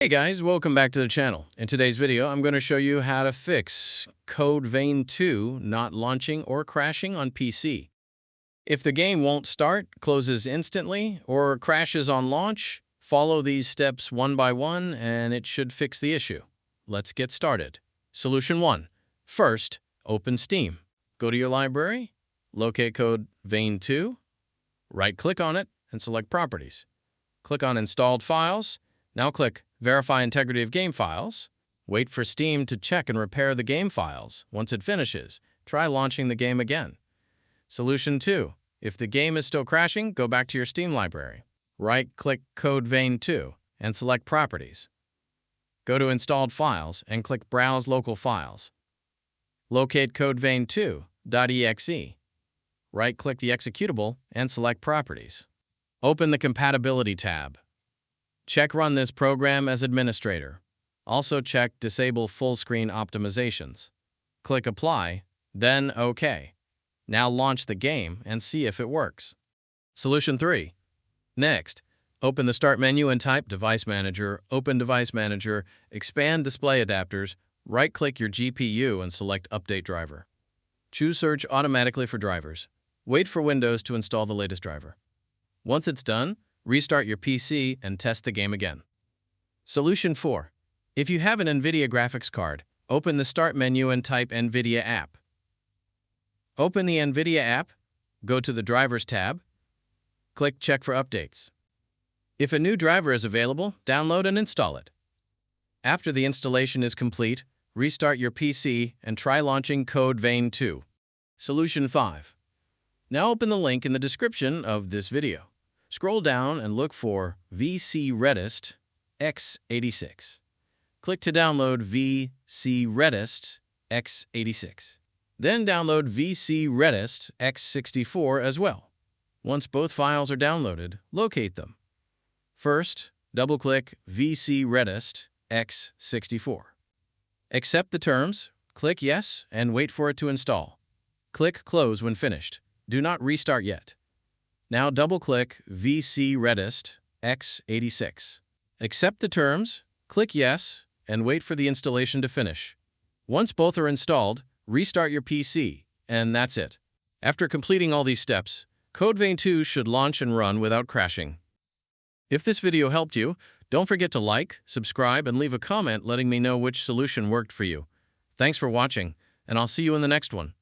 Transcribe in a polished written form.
Hey guys, welcome back to the channel. In today's video, I'm going to show you how to fix Code Vein 2 not launching or crashing on PC. If the game won't start, closes instantly, or crashes on launch, follow these steps one by one and it should fix the issue. Let's get started. Solution 1. First, open Steam. Go to your library, locate Code Vein 2, right-click on it and select Properties. Click on Installed Files. Now click Verify Integrity of Game Files. Wait for Steam to check and repair the game files. Once it finishes, try launching the game again. Solution 2. If the game is still crashing, go back to your Steam library. Right-click Code Vein 2 and select Properties. Go to Installed Files and click Browse Local Files. Locate Code Vein 2.exe. Right-click the executable and select Properties. Open the Compatibility tab. Check Run this program as administrator. Also check Disable Full Screen Optimizations. Click Apply, then OK. Now launch the game and see if it works. Solution 3. Next, open the Start menu and type Device Manager, open Device Manager, expand Display Adapters, right-click your GPU and select Update Driver. Choose Search automatically for drivers. Wait for Windows to install the latest driver. Once it's done, restart your PC and test the game again. Solution 4. If you have an NVIDIA graphics card, open the Start menu and type NVIDIA app. Open the NVIDIA app, go to the Drivers tab, click Check for updates. If a new driver is available, download and install it. After the installation is complete, restart your PC and try launching Code Vein 2. Solution 5. Now open the link in the description of this video. Scroll down and look for VC Redist x86. Click to download VC Redist x86. Then download VC Redist x64 as well. Once both files are downloaded, locate them. First, double-click VC Redist x64. Accept the terms, click Yes, and wait for it to install. Click Close when finished. Do not restart yet. Now double-click VC Redist x86. Accept the terms, click Yes, and wait for the installation to finish. Once both are installed, restart your PC, and that's it. After completing all these steps, Code Vein 2 should launch and run without crashing. If this video helped you, don't forget to like, subscribe, and leave a comment letting me know which solution worked for you. Thanks for watching, and I'll see you in the next one.